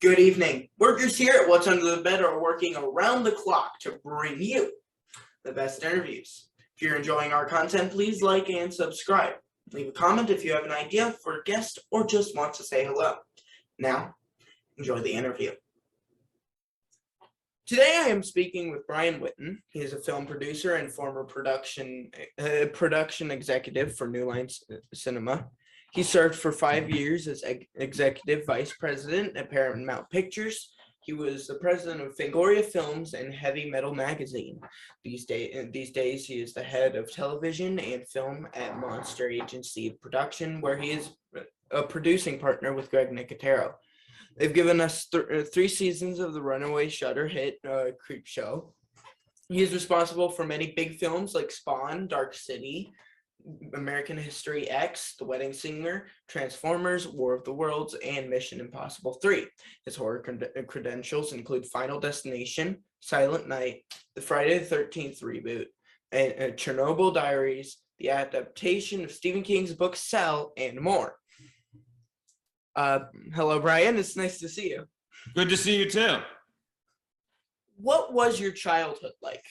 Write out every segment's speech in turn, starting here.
Good evening. Workers here at What's Under the Bed are working around the clock to bring you the best interviews. If you're enjoying our content, please like and subscribe. Leave a comment if you have an idea for a guest or just want to say hello. Now, enjoy the interview. Today I am speaking with Brian Witten. He is a film producer and former production executive for New Line Cinema. He served for 5 years as executive vice president at Paramount Pictures. He was the president of Fangoria Films and Heavy Metal Magazine. These days, he is the head of television and film at Monster Agency Production, where he is a producing partner with Greg Nicotero. They've given us 3 seasons of the runaway Shudder hit Creepshow. He is responsible for many big films like Spawn, Dark City, American History X, The Wedding Singer, Transformers, War of the Worlds, and Mission Impossible 3. His horror credentials include Final Destination, Silent Night, the Friday the 13th reboot, and Chernobyl Diaries, the adaptation of Stephen King's book Cell, and more. Hello, Brian. It's nice to see you. Good to see you too. What was your childhood like?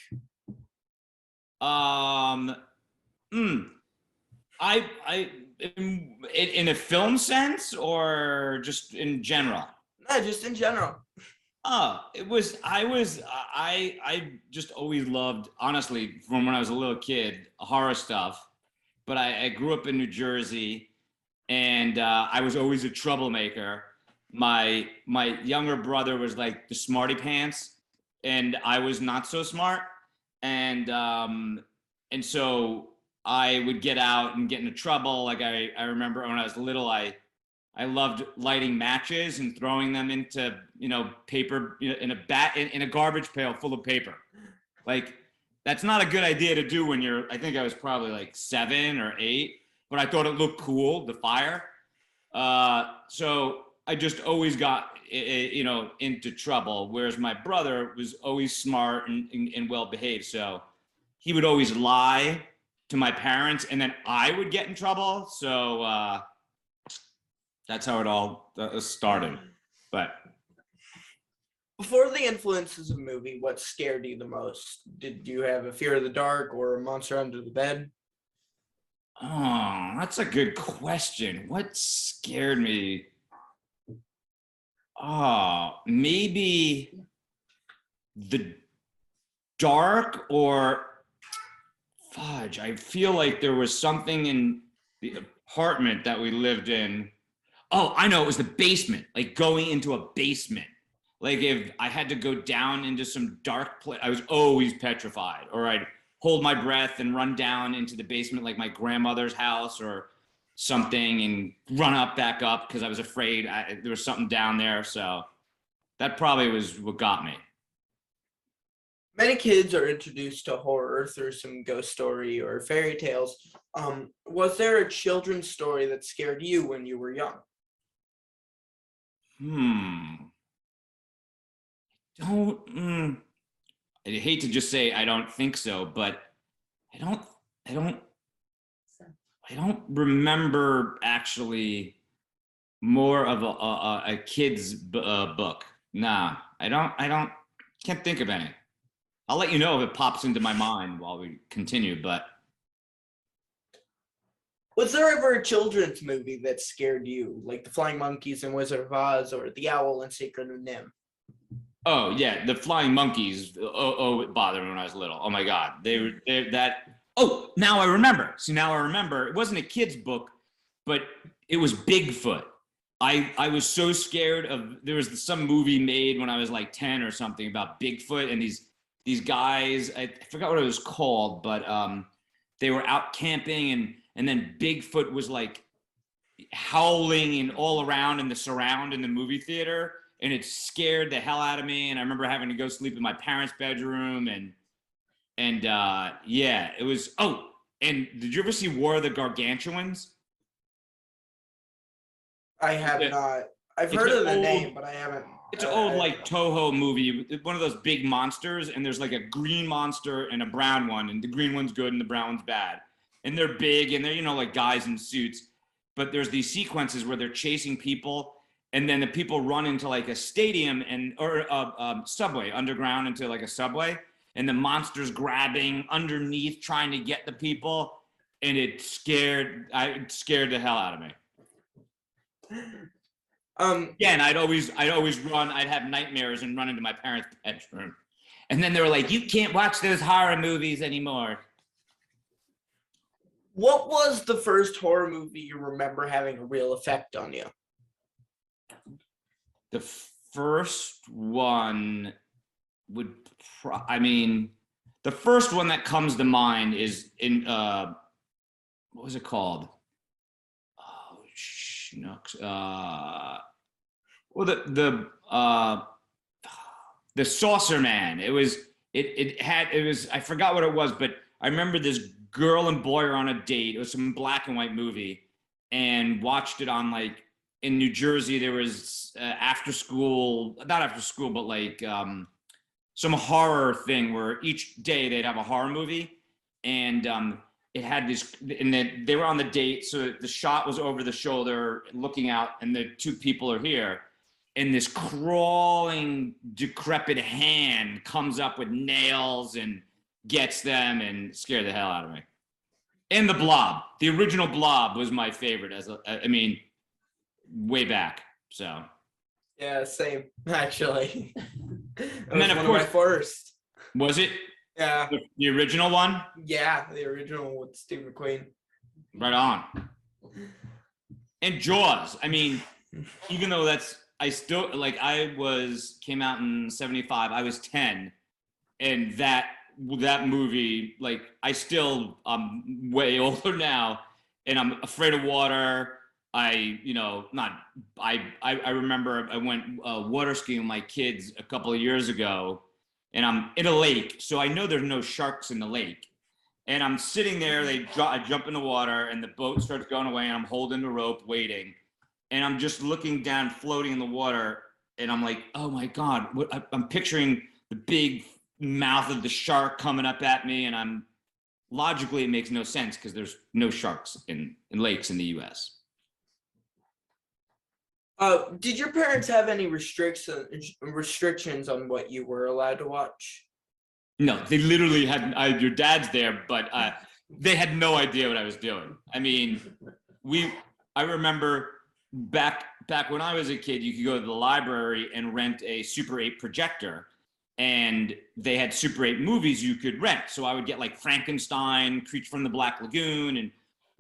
I in a film sense or just in general? No, just in general. I just always loved, honestly, from when I was a little kid, horror stuff. But I grew up in New Jersey, and I was always a troublemaker. My younger brother was like the smarty pants, and I was not so smart. And so I would get out and get into trouble. Like I remember when I was little, I loved lighting matches and throwing them into, paper, in a garbage pail full of paper. Like, that's not a good idea to do when I think I was probably like 7 or 8, but I thought it looked cool, the fire. So I just always got, into trouble. Whereas my brother was always smart and well behaved. So he would always lie to my parents, and then I would get in trouble. So that's how it all started. But before the influences of movie, what scared you the most? Did you have a fear of the dark or a monster under the bed? Oh, that's a good question. What scared me? Oh, maybe the dark, or fudge. I feel like there was something in the apartment that we lived in. Oh, I know, it was the basement, like going into a basement. Like if I had to go down into some dark place, I was always petrified. Or I'd hold my breath and run down into the basement like my grandmother's house or something and run back up because I was afraid there was something down there. So that probably was what got me. Many kids are introduced to horror through some ghost story or fairy tales. Was there a children's story that scared you when you were young? I hate to just say I don't think so, but I don't remember actually more of a kid's book. Nah, I can't think of any. I'll let you know if it pops into my mind while we continue, but. Was there ever a children's movie that scared you, like The Flying Monkeys and Wizard of Oz, or The Owl and Secret of Nim? Oh yeah, The Flying Monkeys. It bothered me when I was little. Oh my God, Oh, now I remember. See, now I remember. It wasn't a kid's book, but it was Bigfoot. I was so scared of. There was some movie made when I was like 10 or something about Bigfoot, and these guys. I forgot what it was called, but they were out camping, and then Bigfoot was like howling and all around in the surround in the movie theater, and it scared the hell out of me. And I remember having to go sleep in my parents' bedroom, and yeah, it was. Oh, and did you ever see War of the Gargantuans? I have not. I've heard of the name, but I haven't. It's an old like Toho movie, one of those big monsters, and there's like a green monster and a brown one, and the green one's good and the brown one's bad. And they're big and they're, like guys in suits. But there's these sequences where they're chasing people and then the people run into like a stadium or a subway underground into like a subway, and the monster's grabbing underneath trying to get the people, and it scared the hell out of me. Yeah, and I'd always run. I'd have nightmares and run into my parents' bedroom, and then they were like, "You can't watch those horror movies anymore." What was the first horror movie you remember having a real effect on you? The first one would, the first one that comes to mind is in what was it called? Oh, schnooks. Well, the Saucer Man. It was I forgot what it was, but I remember this girl and boy are on a date. It was some black and white movie, and watched it on like in New Jersey. There was not after school, but like some horror thing where each day they'd have a horror movie, and it had this, and then they were on the date, so the shot was over the shoulder, looking out, and the two people are here, and this crawling, decrepit hand comes up with nails and gets them and scared the hell out of me. And the Blob, the original Blob, was my favorite. Way back. So. Yeah, same actually. And then of course, my first. Was it? Yeah. The original one? Yeah, the original with Steve McQueen. Right on. And Jaws. I mean, even though I still came out in 75. I was 10, and that movie, like, I'm way older now, and I'm afraid of water. I remember I went water skiing with my kids a couple of years ago, and I'm in a lake, so I know there's no sharks in the lake. And I'm sitting there, I jump in the water, and the boat starts going away, and I'm holding the rope, waiting. And I'm just looking down, floating in the water, and I'm like, oh my God, I'm picturing the big mouth of the shark coming up at me, and logically, it makes no sense because there's no sharks in lakes in the US. Did your parents have any restrictions on what you were allowed to watch? No, they literally had. Your dad's there, but they had no idea what I was doing. I mean, I remember back when I was a kid, you could go to the library and rent a Super 8 projector, and they had Super 8 movies you could rent. So I would get like Frankenstein, Creature from the Black Lagoon, and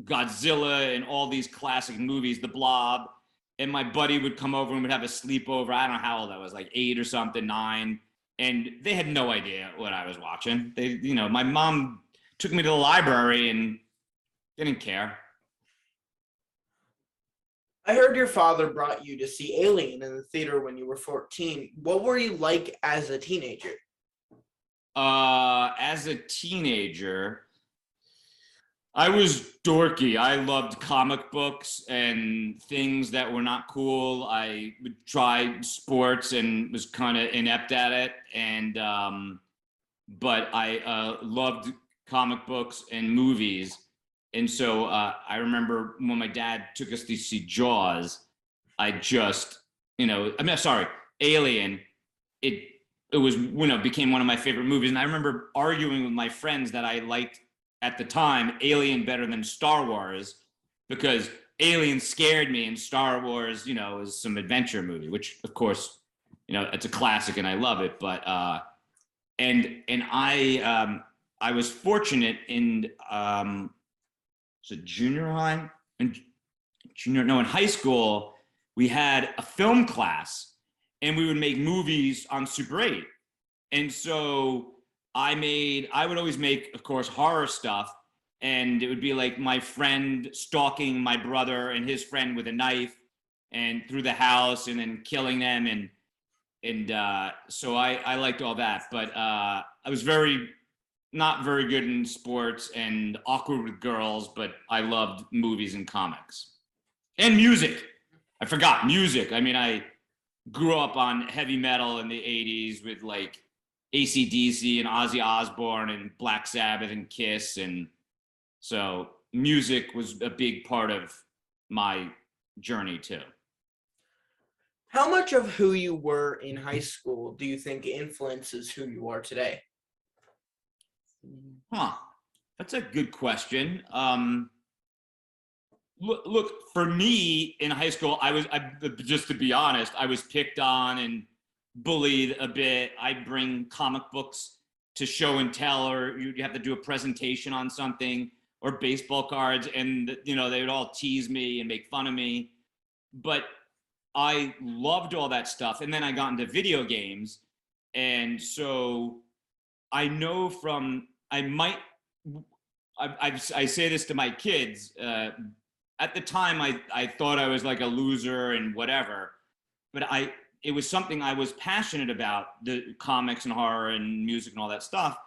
Godzilla, and all these classic movies, The Blob. And my buddy would come over and would have a sleepover. I don't know how old I was, like 8 or something, 9. And they had no idea what I was watching. My mom took me to the library and didn't care. I heard your father brought you to see Alien in the theater when you were 14. What were you like as a teenager? As a teenager, I was dorky. I loved comic books and things that were not cool. I would try sports and was kind of inept at it. But I loved comic books and movies. And so I remember when my dad took us to see Jaws, Alien. It was, became one of my favorite movies. And I remember arguing with my friends that I liked at the time Alien better than Star Wars, because Alien scared me and Star Wars, is some adventure movie, which of course, it's a classic and I love it. But and I was fortunate in junior high and in high school, we had a film class and we would make movies on Super 8. And so I would always make, of course, horror stuff. And it would be like my friend stalking my brother and his friend with a knife and through the house and then killing them. And so I liked all that. But I was not very good in sports and awkward with girls, but I loved movies and comics. And music. I forgot music. I mean, I grew up on heavy metal in the 80s with like AC/DC and Ozzy Osbourne and Black Sabbath and Kiss. And so music was a big part of my journey too. How much of who you were in high school do you think influences who you are today? That's a good question. Look, for me in high school, just to be honest, I was picked on and bullied a bit. I'd bring comic books to show and tell, or you have to do a presentation on something, or baseball cards, and they would all tease me and make fun of me. But I loved all that stuff, and then I got into video games, and so I know I say this to my kids. At the time, I thought I was like a loser and whatever, but it was something I was passionate about, the comics and horror and music and all that stuff.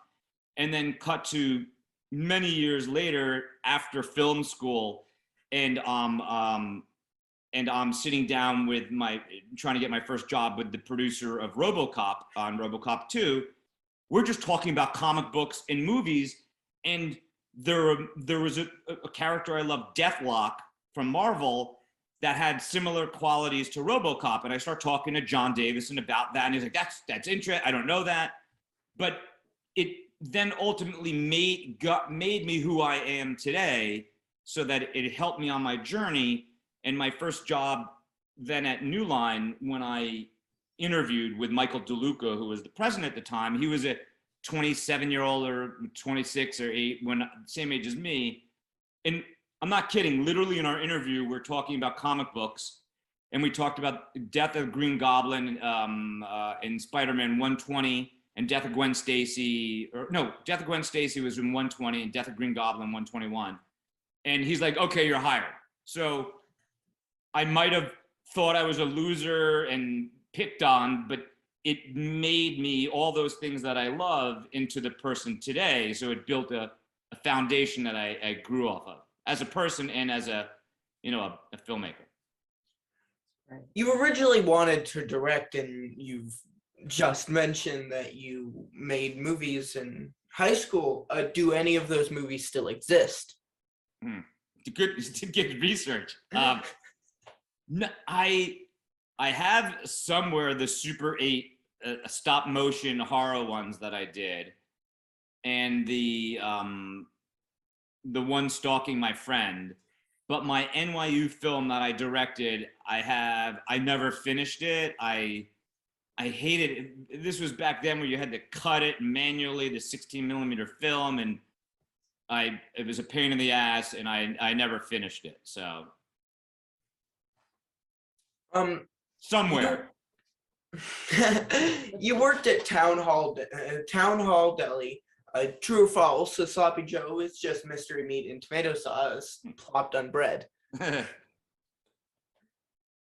And then cut to many years later after film school, and I'm sitting down with trying to get my first job with the producer of Robocop on Robocop 2. We're just talking about comic books and movies, and there was a character I loved, Deathlock from Marvel, that had similar qualities to Robocop, and I start talking to John Davison about that, and he's like, "That's interesting. I don't know that," but it then ultimately made me who I am today, so that it helped me on my journey. And my first job then at New Line, when I interviewed with Michael DeLuca, who was the president at the time, he was a 27-year-old or 26 or 8, same age as me. And I'm not kidding. Literally in our interview, we're talking about comic books, and we talked about Death of Green Goblin in Spider-Man 120, and Death of Gwen Stacy, Death of Gwen Stacy was in 120, and Death of Green Goblin 121. And he's like, "Okay, you're hired." So I might have thought I was a loser and picked on, but it made me, all those things that I love, into the person today. So it built a foundation that I grew off of as a person and as a filmmaker. You originally wanted to direct, and you've just mentioned that you made movies in high school. Do any of those movies still exist? Good research. No, I have somewhere the Super 8 stop motion horror ones that I did, and the one Stalking My Friend. But my NYU film that I directed, I never finished it. I hated it. This was back then where you had to cut it manually, the 16mm film, and it was a pain in the ass, and I never finished it. So somewhere. You worked at Town Hall Deli. True or false? A sloppy Joe is just mystery meat and tomato sauce plopped on bread.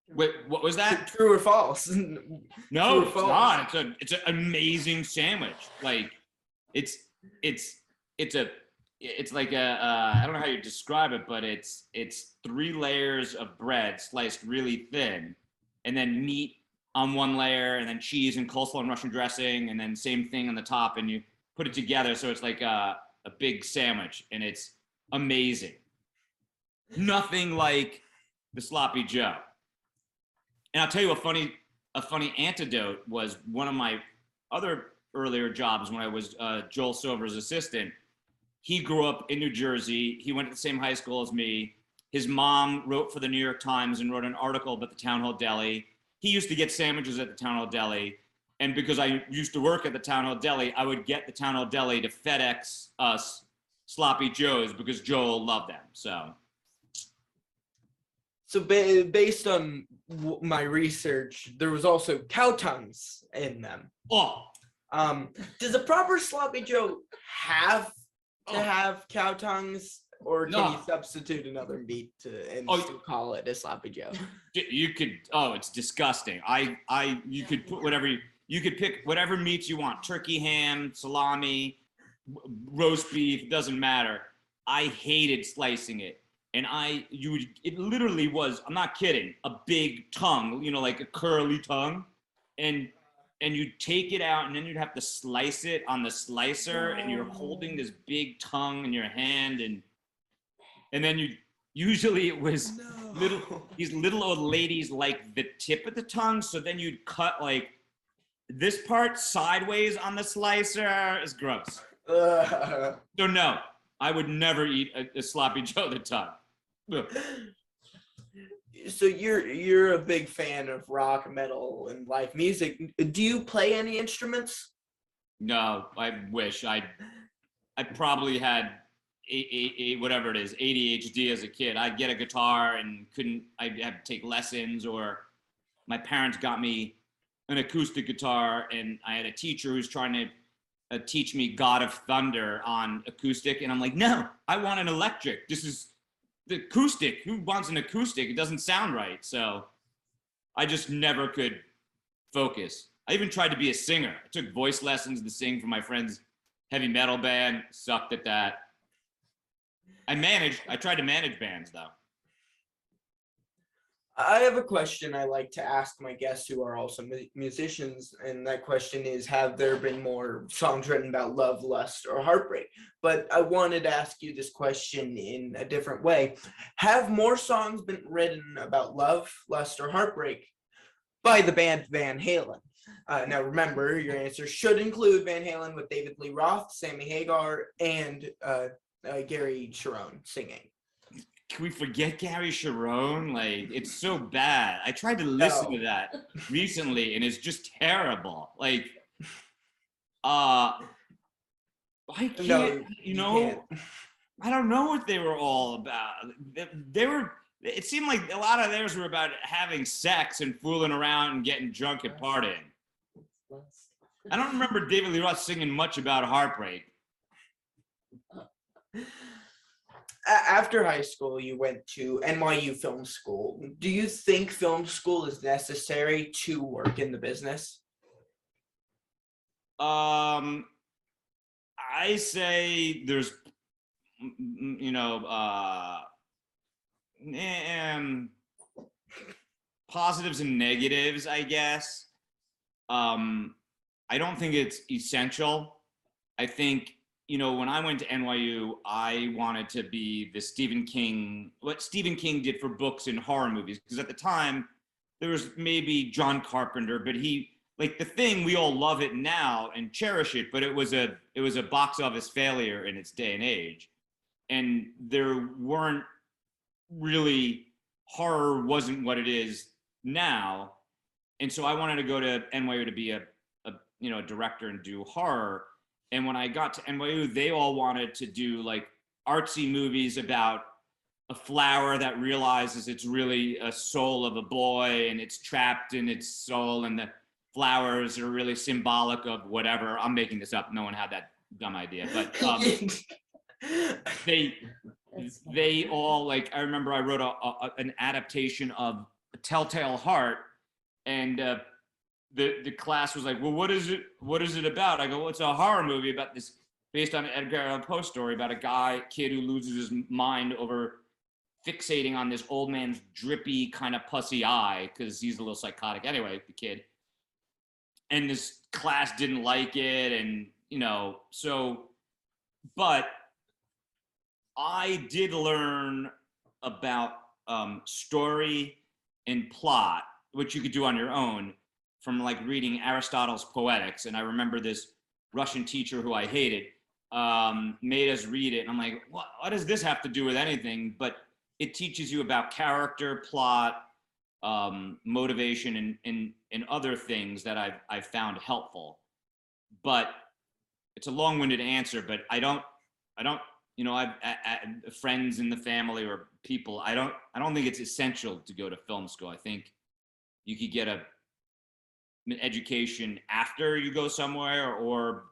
Wait, what was that? True or false? No, it's not. It's an amazing sandwich. Like it's like I don't know how you describe it, but it's 3 layers of bread sliced really thin, and then meat on one layer, and then cheese and coleslaw and Russian dressing, and then same thing on the top, and you put it together, so it's like a big sandwich, and it's amazing. Nothing like the sloppy Joe. And I'll tell you a funny antidote was one of my other earlier jobs when I was Joel Silver's assistant. He grew up in New Jersey. He went to the same high school as me. His mom wrote for the New York Times and wrote an article about the Town Hall Deli. He used to get sandwiches at the Town Hall Deli. And because I used to work at the Town Hall Deli, I would get the Town Hall Deli to FedEx us Sloppy Joes because Joel loved them. So based on my research, there was also cow tongues in them. Oh. Does a proper Sloppy Joe have to have cow tongues, or can you substitute another meat and still call it a Sloppy Joe? You could. It's disgusting. You could put whatever you could pick whatever meats you want: turkey, ham, salami, roast beef. Doesn't matter. I hated slicing it, and it literally was. I'm not kidding. A big tongue, like a curly tongue, and you'd take it out, and then you'd have to slice it on the slicer, and you're holding this big tongue in your hand, and then usually it was these little old ladies like the tip of the tongue. So then you'd cut like this part sideways on the slicer. Is gross. So no, I would never eat a sloppy Joe the tongue. Ugh. So you're a big fan of rock, metal, and live music. Do you play any instruments? No, I wish I probably had whatever it is, ADHD as a kid. I'd get a guitar and I'd have to take lessons, or my parents got me an acoustic guitar, and I had a teacher who's trying to teach me God of Thunder on acoustic, and I'm like, no, I want an electric. This is the acoustic. Who wants an acoustic? It doesn't sound right. So I just never could focus. I even tried to be a singer. I took voice lessons to sing for my friend's heavy metal band. Sucked at that. I tried to manage bands though. I have a question I like to ask my guests who are also musicians, and that question is, have there been more songs written about love, lust, or heartbreak? But I wanted to ask you this question in a different way. Have more songs been written about love, lust, or heartbreak by the band Van Halen? Now remember, your answer should include Van Halen with David Lee Roth, Sammy Hagar, and Gary Cherone singing. Can we forget Gary Cherone? Like, it's so bad. I tried to listen to that recently, and it's just terrible. Like, I can't, I don't know what they were all about. They were, it seemed like a lot of theirs were about having sex and fooling around and getting drunk and partying. I don't remember David Lee Roth singing much about heartbreak. After high school, you went to NYU Film School. Do you think film school is necessary to work in the business? I say there's, positives and negatives, I guess. I don't think it's essential. I think, when I went to NYU, I wanted to be the what Stephen King did for books and horror movies. Because at the time, there was maybe John Carpenter, but like The Thing, we all love it now and cherish it, but it was a box office failure in its day and age. And there weren't really, horror wasn't what it is now. And so I wanted to go to NYU to be a director and do horror. And when I got to NYU, they all wanted to do like artsy movies about a flower that realizes it's really a soul of a boy and it's trapped in its soul, and the flowers are really symbolic of whatever. I'm making this up. No one had that dumb idea, but they all, like, I remember I wrote an adaptation of A Telltale Heart, and the class was like, well, what is it about? I go, well, it's a horror movie about this, based on an Edgar Allan Poe story about a kid who loses his mind over fixating on this old man's drippy kind of pussy eye, because he's a little psychotic anyway, the kid. And this class didn't like it, and but I did learn about story and plot, which you could do on your own, from like reading Aristotle's Poetics. And I remember this Russian teacher who I hated made us read it. And I'm like, what does this have to do with anything? But it teaches you about character, plot, motivation, and other things that I've found helpful. But it's a long-winded answer, but I don't, I've friends in the family or people, I don't think it's essential to go to film school. I think you could get an education after you go somewhere, or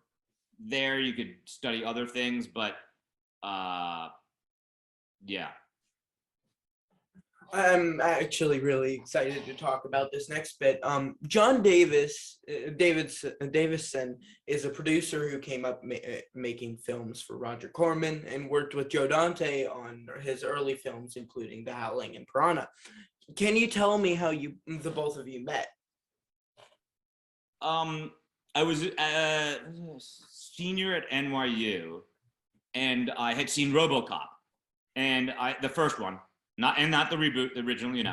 there you could study other things, but yeah. I'm actually really excited to talk about this next bit. John Davison is a producer who came up making films for Roger Corman and worked with Joe Dante on his early films, including The Howling and Piranha. Can you tell me how the both of you met? I was a senior at NYU, and I had seen Robocop, and the first one. not the reboot, the original, you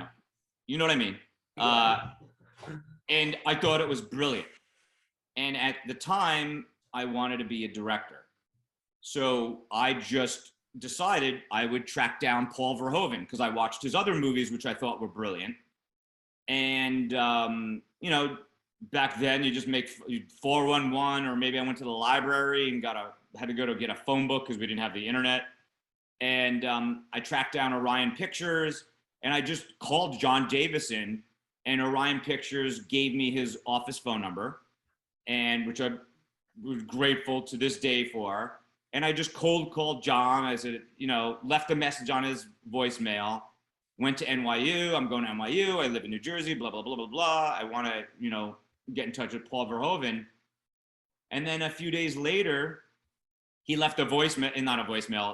know what I mean? And I thought it was brilliant. And at the time, I wanted to be a director. So I just decided I would track down Paul Verhoeven because I watched his other movies, which I thought were brilliant. And, back then you just make 411, or maybe I went to the library and had to go to get a phone book because we didn't have the internet. And I tracked down Orion Pictures, and I just called John Davison, and Orion Pictures gave me his office phone number, and which I was grateful to this day for. And I just cold called John. I said, left a message on his voicemail, went to NYU. I'm going to NYU. I live in New Jersey, blah, blah, blah, blah, blah. I want to, get in touch with Paul Verhoeven. And then a few days later, he left a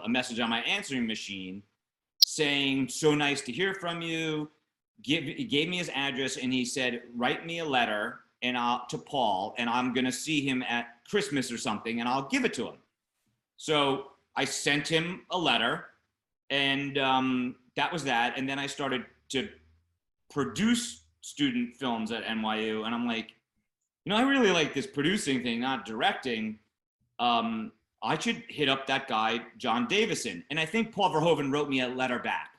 message on my answering machine saying, so nice to hear from you. He gave me his address, and he said, write me a letter to Paul, and I'm going to see him at Christmas or something, and I'll give it to him. So I sent him a letter, and that was that. And then I started to produce student films at NYU, and I'm like, I really like this producing thing, not directing. I should hit up that guy, John Davison. And I think Paul Verhoeven wrote me a letter back,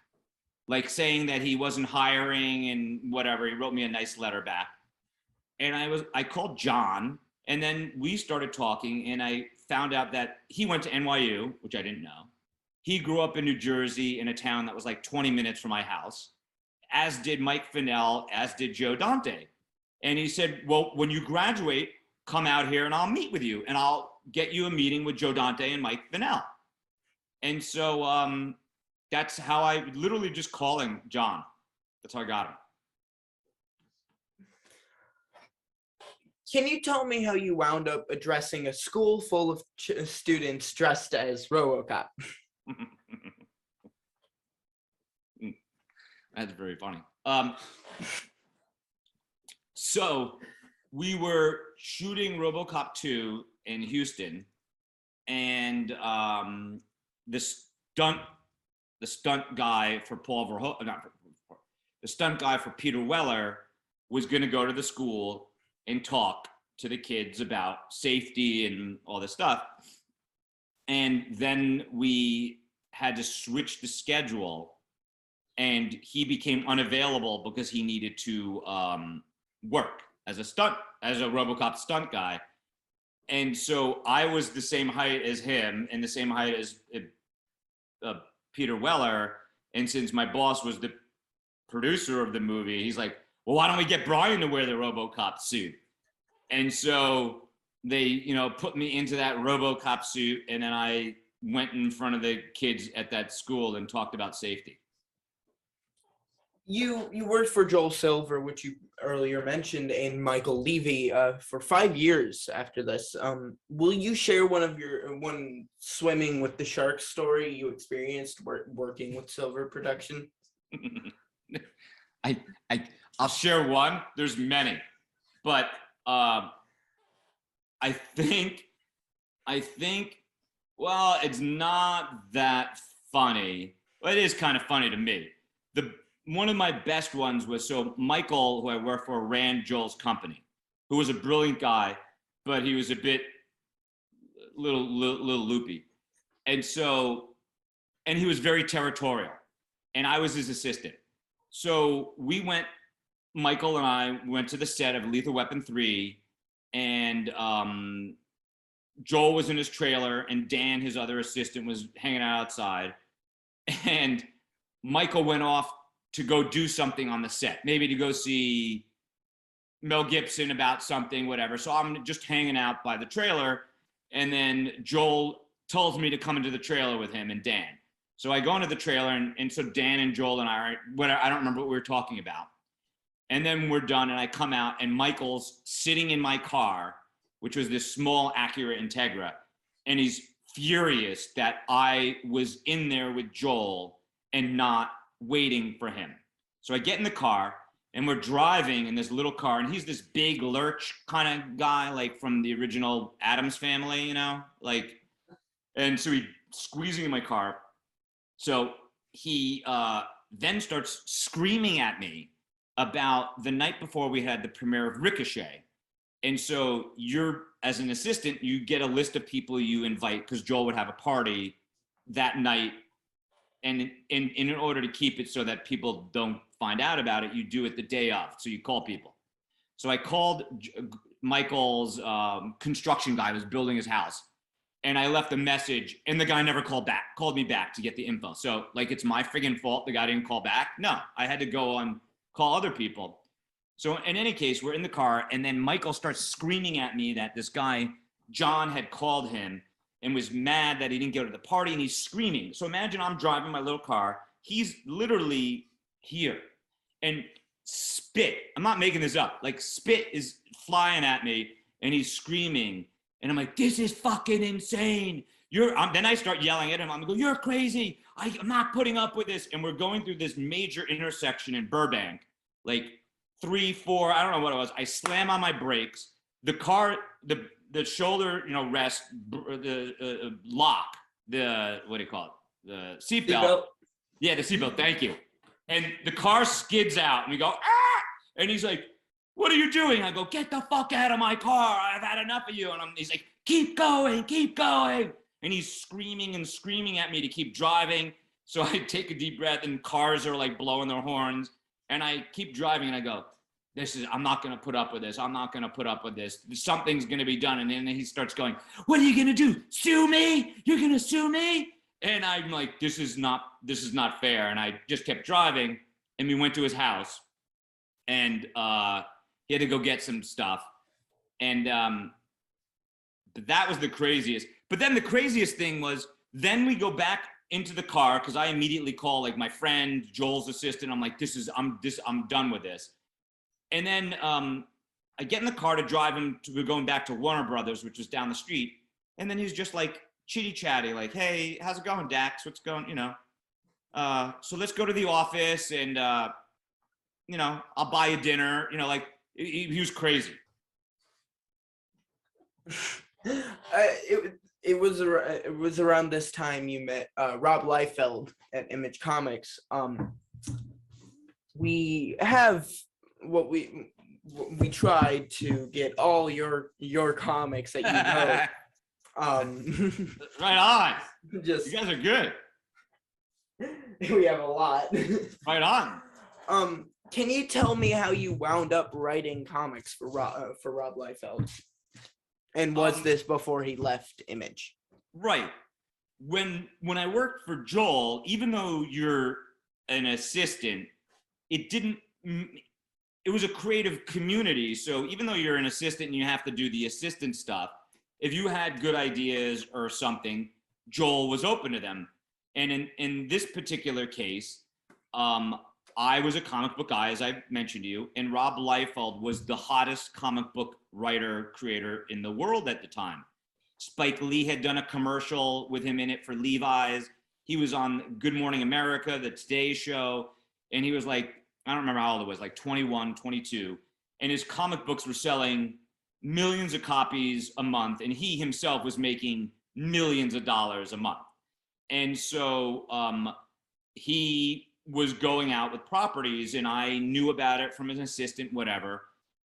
like saying that he wasn't hiring and whatever. He wrote me a nice letter back. And I called John, and then we started talking, and I found out that he went to NYU, which I didn't know. He grew up in New Jersey in a town that was like 20 minutes from my house, as did Mike Fennell, as did Joe Dante. And he said, well, when you graduate, come out here and I'll meet with you, and I'll get you a meeting with Joe Dante and Mike Fennell. And so that's how I literally just calling John. That's how I got him. Can you tell me how you wound up addressing a school full of students dressed as Robocop? That's very funny. So we were shooting Robocop 2 in Houston, and the stunt guy for Paul Verhoeven, the stunt guy for Peter Weller was going to go to the school and talk to the kids about safety and all this stuff. And then we had to switch the schedule, and he became unavailable because he needed to work as a Robocop stunt guy. And so I was the same height as him and the same height as Peter Weller. And since my boss was the producer of the movie, he's like, well, why don't we get Brian to wear the Robocop suit? And so they, put me into that Robocop suit, and then I went in front of the kids at that school and talked about safety. You worked for Joel Silver, which you earlier mentioned, and Michael Levy for 5 years after this. Will you share one swimming with the sharks story you experienced working with Silver Production? I'll share one. There's many, but I think, well, it's not that funny. Well, it is kind of funny to me. One of my best ones was, so Michael, who I worked for, ran Joel's company, who was a brilliant guy, but he was a bit little loopy. And he was very territorial, and I was his assistant. So Michael and I went to the set of Lethal Weapon 3, and Joel was in his trailer, and Dan, his other assistant, was hanging out outside. And Michael went off to go do something on the set, maybe to go see Mel Gibson about something, whatever. So I'm just hanging out by the trailer, and then Joel tells me to come into the trailer with him and Dan. So I go into the trailer, and so Dan and Joel and I don't remember what we were talking about. And then we're done, and I come out, and Michael's sitting in my car, which was this small Acura Integra, and he's furious that I was in there with Joel and not waiting for him. So I get in the car, and we're driving in this little car, and he's this big lurch kind of guy, like from the original Addams Family, and so he's squeezing in my car. So he then starts screaming at me about the night before we had the premiere of Ricochet. And so you're, as an assistant, you get a list of people you invite, because Joel would have a party that night. And in order to keep it so that people don't find out about it, you do it the day of. So you call people. So I called Michael's construction guy who was building his house. And I left a message, and the guy never called me back to get the info. So like, it's my friggin' fault the guy didn't call back? No, I had to go on, call other people. So in any case, we're in the car, and then Michael starts screaming at me that this guy, John, had called him and was mad that he didn't go to the party, and he's screaming. So imagine I'm driving my little car. He's literally here, and spit, I'm not making this up, like spit is flying at me, and he's screaming. And I'm like, this is fucking insane. Then I start yelling at him. I'm like, you're crazy. I'm not putting up with this. And we're going through this major intersection in Burbank, like 3, 4, I don't know what it was. I slam on my brakes. The car, the shoulder, rest, the lock, what do you call it? The seatbelt. Yeah, the seatbelt. Thank you. And the car skids out, and we go, ah! And he's like, what are you doing? I go, get the fuck out of my car. I've had enough of you. And he's like, keep going, keep going. And he's screaming and screaming at me to keep driving. So I take a deep breath, and cars are like blowing their horns. And I keep driving, and I go, I'm not going to put up with this. I'm not going to put up with this. Something's going to be done. And then he starts going, what are you going to do? Sue me? You're going to sue me? And I'm like, this is not fair. And I just kept driving, and we went to his house, and he had to go get some stuff. And that was the craziest. But then the craziest thing was, then we go back into the car, because I immediately call like my friend, Joel's assistant. I'm like, I'm done with this. And then I get in the car to drive him we're going back to Warner Brothers, which was down the street. And then he's just like chitty chatty, like, hey, how's it going, Dax? What's going, so let's go to the office, and I'll buy you dinner, like he was crazy. It was around this time you met Rob Liefeld at Image Comics. We have what we tried to get all your comics that you wrote. Right on. Just, you guys are good. We have a lot. Right on. Can you tell me how you wound up writing comics for Rob Liefeld? And was this before he left Image? Right. When I worked for Joel, even though you're an assistant, it was a creative community. So even though you're an assistant and you have to do the assistant stuff, if you had good ideas or something, Joel was open to them. And in this particular case, I was a comic book guy, as I mentioned to you, and Rob Liefeld was the hottest comic book writer, creator in the world at the time. Spike Lee had done a commercial with him in it for Levi's. He was on Good Morning America, the Today Show, and he was like, I don't remember how old it was, like 21, 22. And his comic books were selling millions of copies a month, and he himself was making millions of dollars a month. And so he was going out with properties, and I knew about it from his assistant, whatever,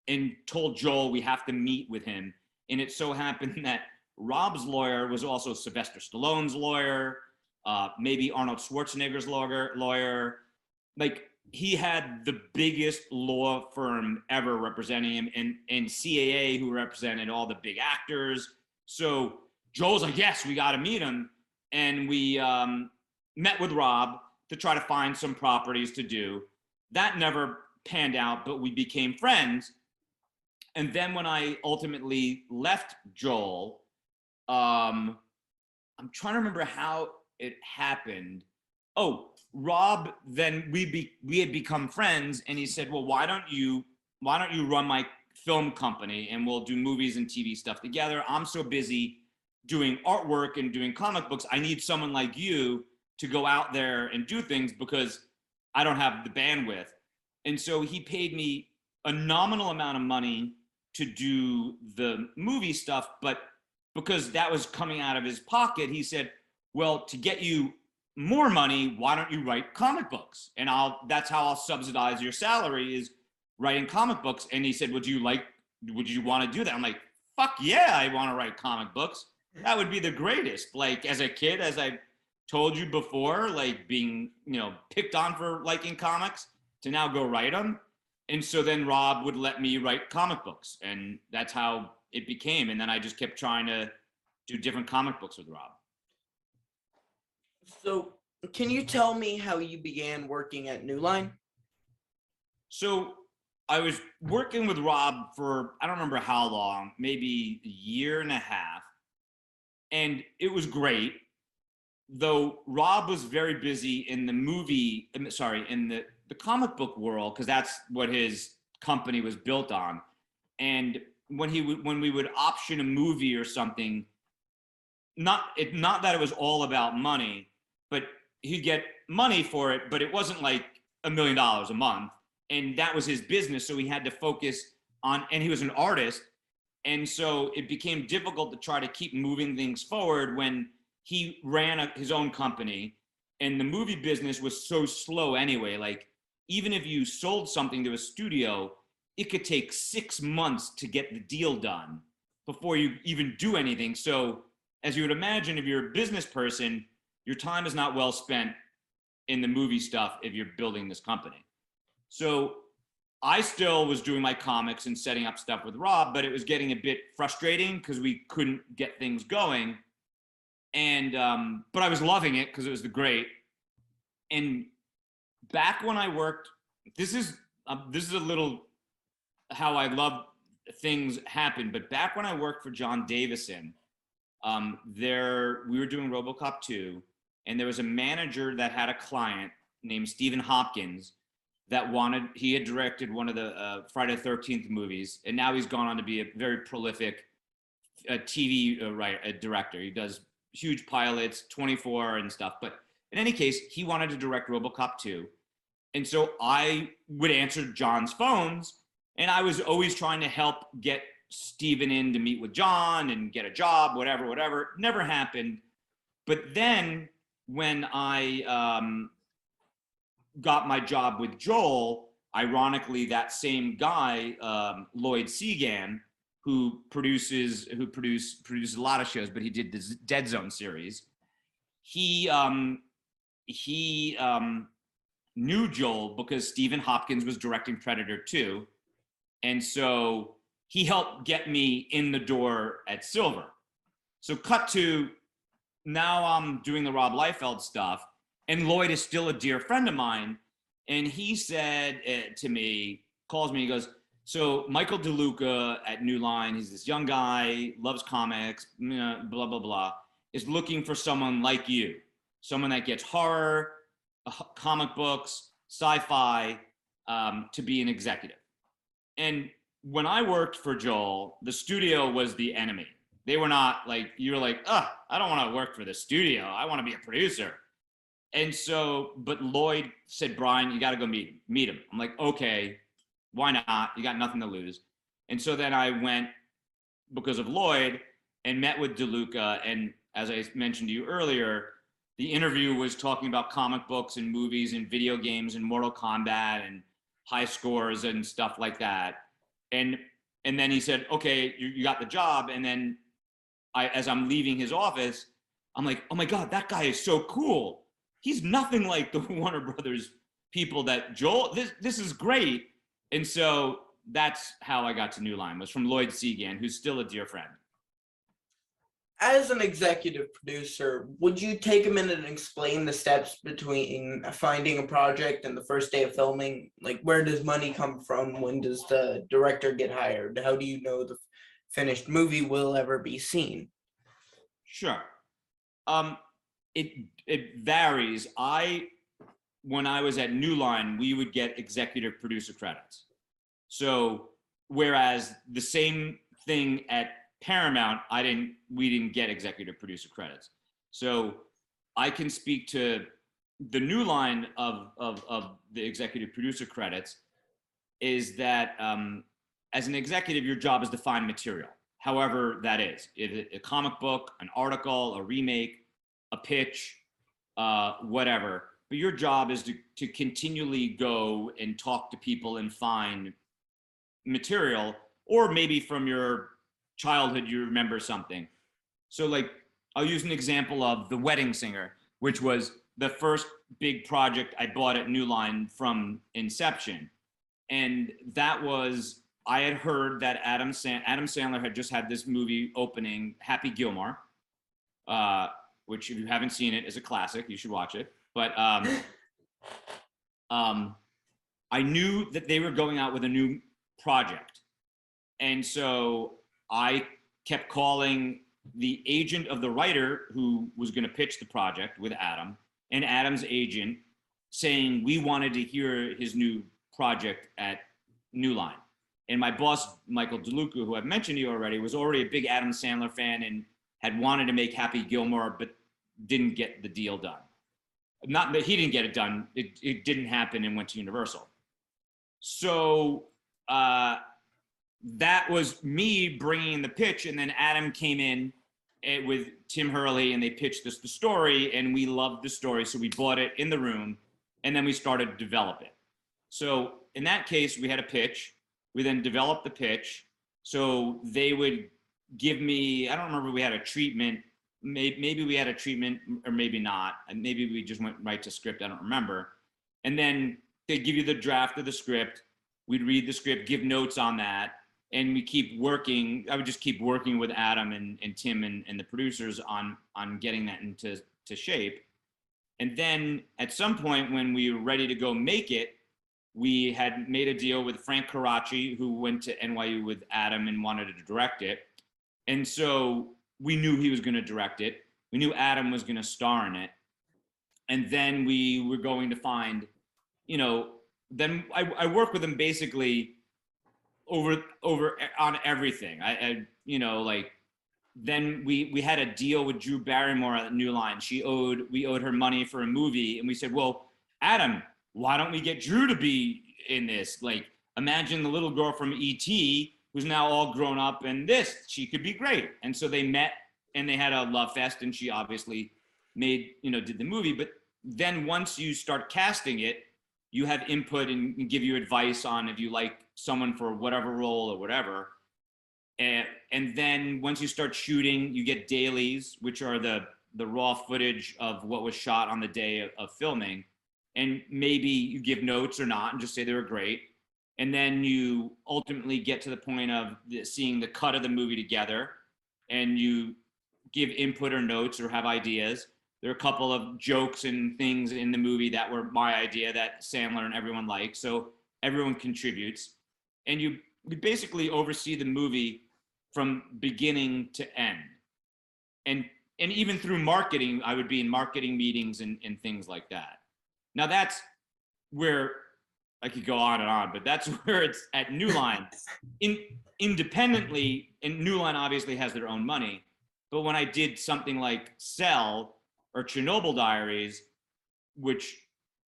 and told Joel we have to meet with him. And it so happened that Rob's lawyer was also Sylvester Stallone's lawyer, maybe Arnold Schwarzenegger's lawyer. Like, he had the biggest law firm ever representing him, and CAA, who represented all the big actors. So Joel's like, yes, we got to meet him. And we met with Rob to try to find some properties to do. That never panned out, but we became friends. And then when I ultimately left Joel, I'm trying to remember how it happened. Oh, Rob, then we had become friends, and he said, well, why don't you run my film company, and we'll do movies and TV stuff together. I'm so busy doing artwork and doing comic books. I need someone like you to go out there and do things, because I don't have the bandwidth. And so he paid me a nominal amount of money to do the movie stuff, but because that was coming out of his pocket, he said, well, to get you more money, why don't you write comic books? And that's how I'll subsidize your salary, is writing comic books. And he said, would you want to do that? I'm like, fuck yeah, I want to write comic books. That would be the greatest. Like, as a kid, as I told you before, like being, picked on for liking comics, to now go write them. And so then Rob would let me write comic books, and that's how it became. And then I just kept trying to do different comic books with Rob. So can you tell me how you began working at New Line? So I was working with Rob for, I don't remember how long, maybe a year and a half. And it was great, though Rob was very busy in the comic book world, because that's what his company was built on. And when we would option a movie or something, not that it was all about money, but he'd get money for it, but it wasn't like $1 million a month. And that was his business. So he had to focus on, and he was an artist. And so it became difficult to try to keep moving things forward when he ran his own company, and the movie business was so slow anyway. Like, even if you sold something to a studio, it could take 6 months to get the deal done before you even do anything. So as you would imagine, if you're a business person, your time is not well spent in the movie stuff if you're building this company. So I still was doing my comics and setting up stuff with Rob, but it was getting a bit frustrating because we couldn't get things going. And but I was loving it because it was great. And back when I worked, this is a little how I love things happen. But back when I worked for John Davison, we were doing Robocop 2, and there was a manager that had a client named Stephen Hopkins that he had directed one of the Friday the 13th movies, and now he's gone on to be a very prolific TV director. He does huge pilots, 24 and stuff. But in any case, he wanted to direct Robocop 2. And so I would answer John's phones, and I was always trying to help get Stephen in to meet with John and get a job, whatever. Never happened. But then when I got my job with Joel, ironically, that same guy, Lloyd Segan, who produced a lot of shows, but he did this Dead Zone series. He knew Joel because Stephen Hopkins was directing Predator 2. And so he helped get me in the door at Silver. So cut to, now I'm doing the Rob Liefeld stuff, and Lloyd is still a dear friend of mine. And he said to me, calls me, he goes, so Michael DeLuca at New Line, he's this young guy, loves comics, blah, blah, blah, is looking for someone like you, someone that gets horror, comic books, sci-fi, to be an executive. And when I worked for Joel, the studio was the enemy. They were not like, you were like, I don't want to work for the studio. I want to be a producer. And so, but Lloyd said, Brian, you got to go meet him. I'm like, okay, why not? You got nothing to lose. And so then I went, because of Lloyd, and met with DeLuca. And as I mentioned to you earlier, the interview was talking about comic books and movies and video games and Mortal Kombat and high scores and stuff like that. And then he said, okay, you got the job. And then as I'm leaving his office, I'm like, oh my God, that guy is so cool. He's nothing like the Warner Brothers people that Joel, this is great. And so that's how I got to New Line, was from Lloyd Segan, who's still a dear friend. As an executive producer, would you take a minute and explain the steps between finding a project and the first day of filming? Like, where does money come from? When does the director get hired? How do you know the finished movie will ever be seen? Sure. It varies. When I was at New Line, we would get executive producer credits. So whereas the same thing at Paramount, we didn't get executive producer credits. So I can speak to the New Line of the executive producer credits, is that as an executive, your job is to find material, however that is. If it's a comic book, an article, a remake, a pitch, whatever. But your job is to continually go and talk to people and find material, or maybe from your childhood you remember something. So like, I'll use an example of The Wedding Singer, which was the first big project I bought at New Line from inception. And that was, I had heard that Adam Sandler had just had this movie opening, Happy Gilmore, which if you haven't seen it is a classic, you should watch it. But I knew that they were going out with a new project. And so I kept calling the agent of the writer who was going to pitch the project with Adam, and Adam's agent, saying we wanted to hear his new project at New Line. And my boss, Michael DeLuca, who I've mentioned to you already, was already a big Adam Sandler fan and had wanted to make Happy Gilmore, but didn't get the deal done. Not that he didn't get it done, it didn't happen and went to Universal. So that was me bringing in the pitch, and then Adam came in with Tim Hurley, and they pitched us the story, and we loved the story, so we bought it in the room, and then we started to develop it. So in that case, we had a pitch. We then developed the pitch. So they would give me, I don't remember, we had a treatment. Maybe we had a treatment or maybe not. And maybe we just went right to script. I don't remember. And then they'd give you the draft of the script. We'd read the script, give notes on that. And we keep working. I would just keep working with Adam and Tim and the producers on getting that into shape. And then at some point when we were ready to go make it, we had made a deal with Frank Karachi, who went to NYU with Adam and wanted to direct it. And so we knew he was going to direct it. We knew Adam was going to star in it. And then we were going to find, then I worked with him basically over on everything. Then we had a deal with Drew Barrymore at New Line. We owed her money for a movie, and we said, well, Adam, why don't we get Drew to be in this? Like, imagine the little girl from E.T. who's now all grown up, and she could be great. And so they met and they had a love fest, and she obviously did the movie. But then once you start casting it, you have input and give you advice on if you like someone for whatever role or whatever. And then once you start shooting, you get dailies, which are the raw footage of what was shot on the day of filming. And maybe you give notes or not and just say they were great. And then you ultimately get to the point of seeing the cut of the movie together, and you give input or notes or have ideas. There are a couple of jokes and things in the movie that were my idea that Sandler and everyone liked. So everyone contributes. And we basically oversee the movie from beginning to end. And even through marketing, I would be in marketing meetings and things like that. Now that's where I could go on and on, but that's where it's at New Line. Independently, and New Line obviously has their own money, but when I did something like Cell or Chernobyl Diaries, which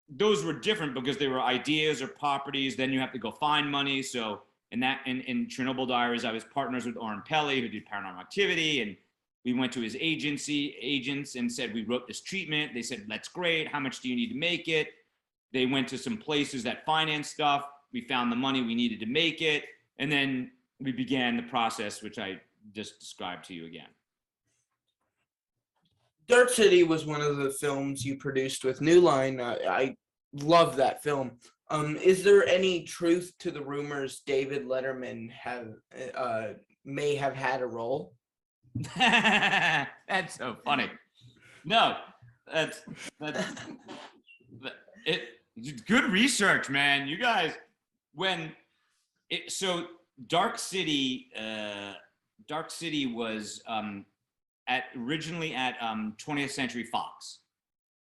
those were different because they were ideas or properties, then you have to go find money. So in Chernobyl Diaries, I was partners with Oren Peli, who did Paranormal Activity, and we went to his agents and said, we wrote this treatment. They said, that's great. How much do you need to make it? They went to some places that finance stuff. We found the money we needed to make it. And then we began the process, which I just described to you again. Dark City was one of the films you produced with New Line. I love that film. Is there any truth to the rumors David Letterman may have had a role? That's so funny. No, that's it. Good research, man. You guys, so Dark City was originally at 20th Century Fox,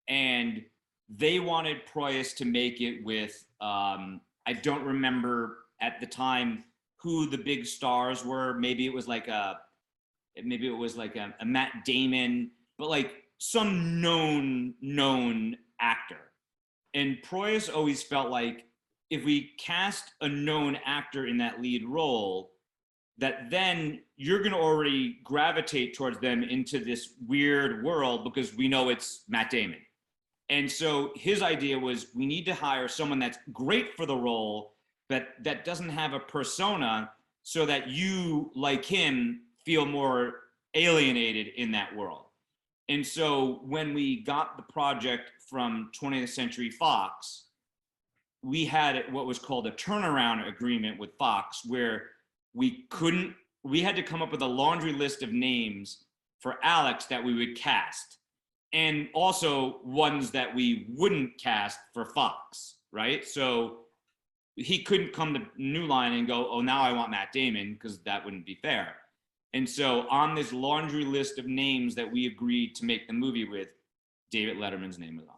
and they wanted Proyas to make it with I don't remember at the time who the big stars were. Maybe it was like a Matt Damon, but like some known actor. And Proyas always felt like if we cast a known actor in that lead role, that then you're going to already gravitate towards them into this weird world because we know it's Matt Damon. And so his idea was, we need to hire someone that's great for the role, but that doesn't have a persona, so that you, like him, feel more alienated in that world. And so when we got the project from 20th Century Fox, we had what was called a turnaround agreement with Fox, where we had to come up with a laundry list of names for Alex that we would cast, and also ones that we wouldn't cast for Fox, right? So he couldn't come to New Line and go, oh, now I want Matt Damon, because that wouldn't be fair. And so on this laundry list of names that we agreed to make the movie with, David Letterman's name was on.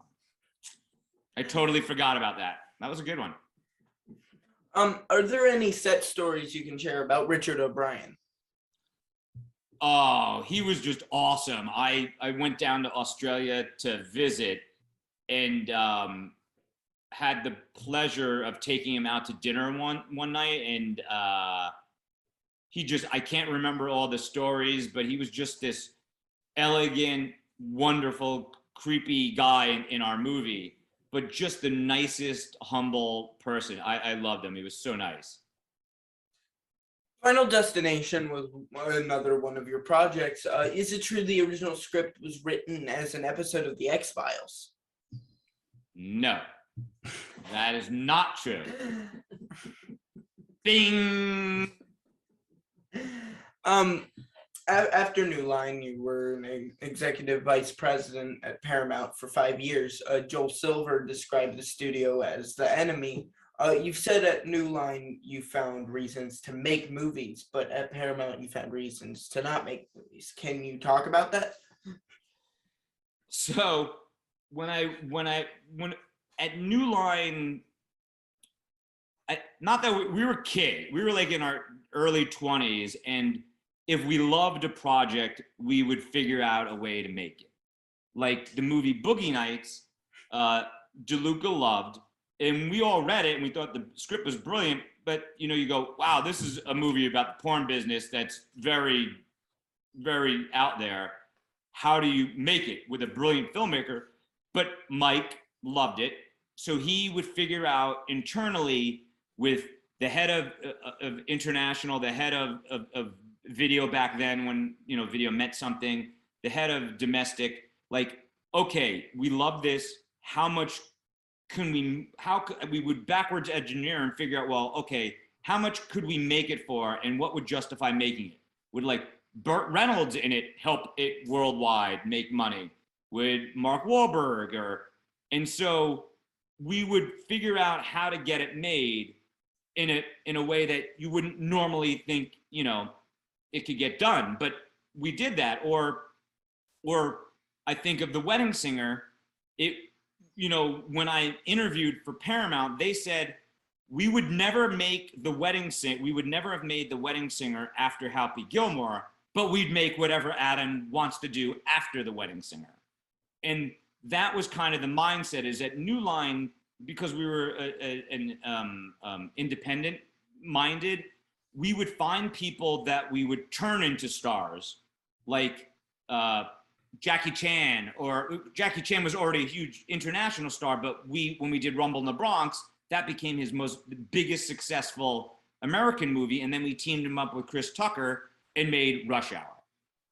I totally forgot about that. That was a good one. Are there any set stories you can share about Richard O'Brien? Oh, he was just awesome. I went down to Australia to visit, and had the pleasure of taking him out to dinner one night, and I can't remember all the stories, but he was just this elegant, wonderful, creepy guy in our movie, but just the nicest, humble person. I loved him. He was so nice. Final Destination was another one of your projects. Is it true the original script was written as an episode of The X-Files? No, that is not true. Bing! After New Line, you were an executive vice president at Paramount for 5 years. Joel Silver described the studio as the enemy. You've said at New Line you found reasons to make movies, but at Paramount you found reasons to not make movies. Can you talk about that? So when at New Line, not that we were kids, we were like in our early 20s, and if we loved a project, we would figure out a way to make it. Like the movie Boogie Nights, DeLuca loved, and we all read it and we thought the script was brilliant, but you go, wow, this is a movie about the porn business that's very, very out there. How do you make it with a brilliant filmmaker? But Mike loved it, so he would figure out internally with the head of international, the head of video back then, when video meant something, the head of domestic, like, okay, we love this, how much can we would backwards engineer and figure out, well, okay, how much could we make it for, and what would justify making it? Would like Burt Reynolds in it help it worldwide make money? Would Mark Wahlberg and so we would figure out how to get it made in a way that you wouldn't normally think it could get done, but we did that. Or I think of The Wedding Singer. When I interviewed for Paramount, they said we would never make The Wedding Singer. We would never have made The Wedding Singer after Happy Gilmore, but we'd make whatever Adam wants to do after The Wedding Singer. And that was kind of the mindset. Is at New Line, because we were independent minded, we would find people that we would turn into stars, like Jackie Chan. Or Jackie Chan was already a huge international star, but when we did Rumble in the Bronx, that became his biggest successful American movie, and then we teamed him up with Chris Tucker and made Rush Hour.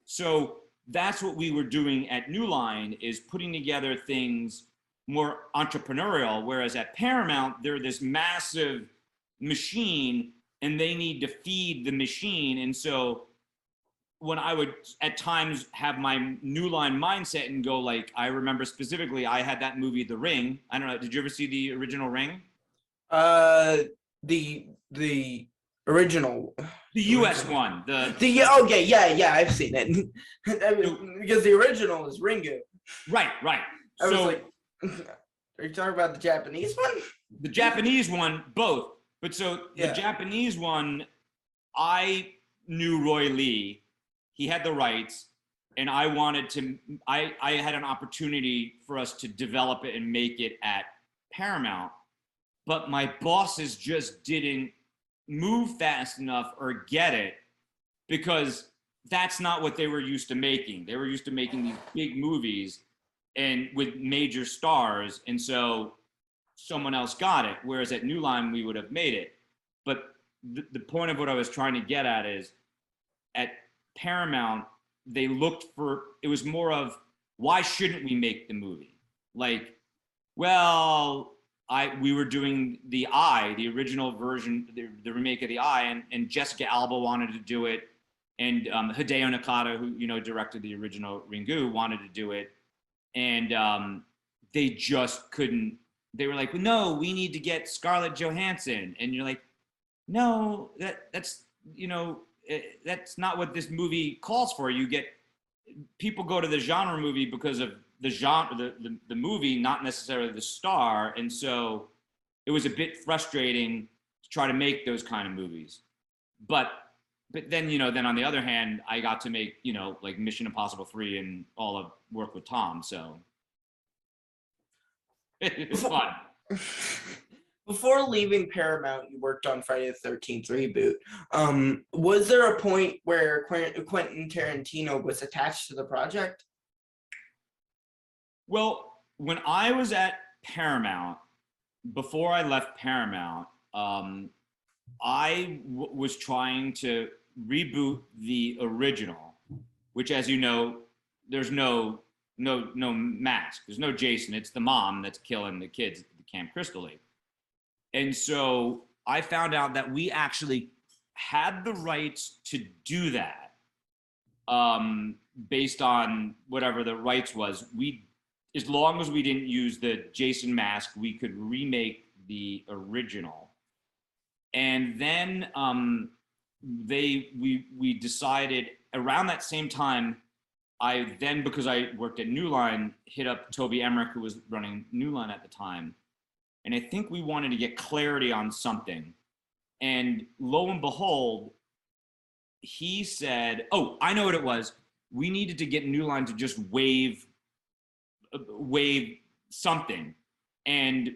So that's what we were doing at New Line, is putting together things more entrepreneurial, whereas at Paramount, they're this massive machine and they need to feed the machine. And so when I would at times have my New Line mindset and go, like, I remember specifically, I had that movie, The Ring. I don't know, did you ever see the original Ring? The original. The US one. Okay, yeah, I've seen it. Because the original is Ringu. Right. I was like, are you talking about the Japanese one? The Japanese one, both. But so the Japanese one, I knew Roy Lee. He had the rights, and I had an opportunity for us to develop it and make it at Paramount. But my bosses just didn't move fast enough or get it, because that's not what they were used to making. They were used to making these big movies. and with major stars, and so someone else got it. Whereas at New Line, we would have made it. But the point of what I was trying to get at is, at Paramount, they looked for, it was more of, why shouldn't we make the movie? Like, well, we were doing the original version, the remake of the and Jessica Alba wanted to do it, and Hideo Nakata, who directed the original Ringu, wanted to do it, and they just couldn't. They were like, no, we need to get Scarlett Johansson, and you're like, no, that's not what this movie calls for. You get people go to the genre movie because of the genre, the movie, not necessarily the star. And so it was a bit frustrating to try to make those kind of movies. But then, then on the other hand, I got to make, like Mission Impossible 3 and all of work with Tom. So it's fun. Before leaving Paramount, you worked on Friday the 13th reboot. Was there a point where Quentin Tarantino was attached to the project? Well, when I was at Paramount, before I left Paramount, I was trying to reboot the original, which, as you know, there's no mask. There's no Jason. It's the mom that's killing the kids at the Camp Crystal Lake. And so I found out that we actually had the rights to do that, based on whatever the rights was. As long as we didn't use the Jason mask, we could remake the original. And then we decided around that same time. I then, because I worked at New Line, hit up Toby Emmerich, who was running New Line at the time. And I think we wanted to get clarity on something. And lo and behold, he said, oh, I know what it was. We needed to get New Line to just waive something. And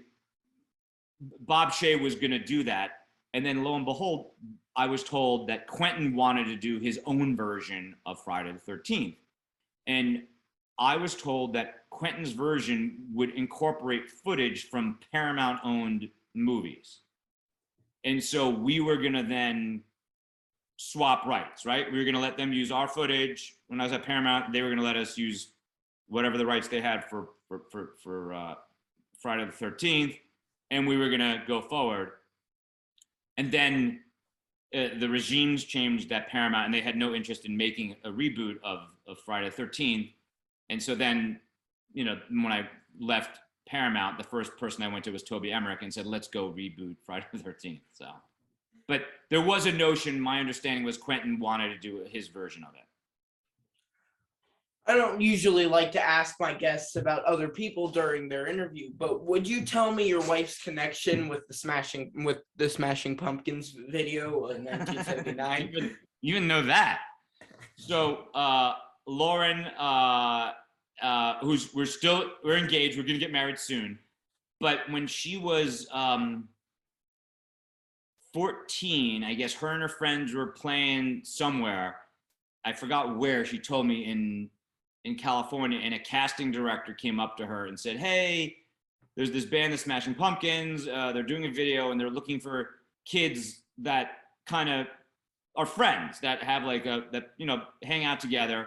Bob Shea was going to do that. And then lo and behold, I was told that Quentin wanted to do his own version of Friday the 13th. And I was told that Quentin's version would incorporate footage from Paramount-owned movies. And so we were gonna then swap rights, right? We were gonna let them use our footage. When I was at Paramount, they were gonna let us use whatever the rights they had for Friday the 13th, and we were gonna go forward. And then the regimes changed at Paramount, and they had no interest in making a reboot of Friday the 13th. And so then, when I left Paramount, the first person I went to was Toby Emmerich and said, let's go reboot Friday the 13th. So, but there was a notion, my understanding was Quentin wanted to do his version of it. I don't usually like to ask my guests about other people during their interview, but would you tell me your wife's connection with the Smashing Pumpkins video in 1979? You even know that. So Lauren, we're engaged, we're gonna get married soon. But when she was 14, I guess her and her friends were playing somewhere. I forgot where. She told me in California, and a casting director came up to her and said, hey, there's this band, the Smashing Pumpkins. They're doing a video and they're looking for kids that kind of are friends, that have hang out together.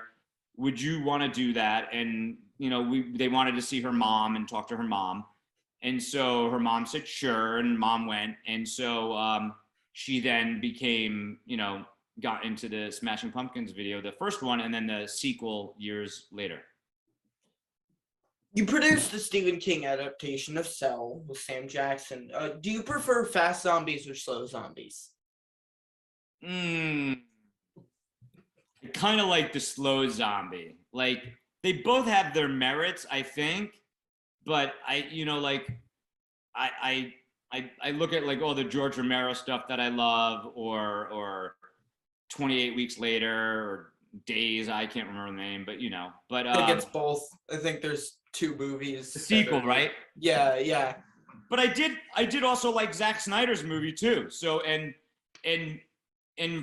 Would you want to do that? And, they wanted to see her mom and talk to her mom. And so her mom said, sure. And mom went. And so she then became, got into the Smashing Pumpkins video, the first one, and then the sequel years later. You produced the Stephen King adaptation of Cell with Sam Jackson. Do you prefer fast zombies or slow zombies? I kind of like the slow zombie. Like, they both have their merits, I think, but I look at like all the George Romero stuff that I love, or 28 Weeks Later, or Days, I can't remember the name, but I think it's both. I think there's two movies. The sequel, right? Yeah. But I did also like Zack Snyder's movie too. So and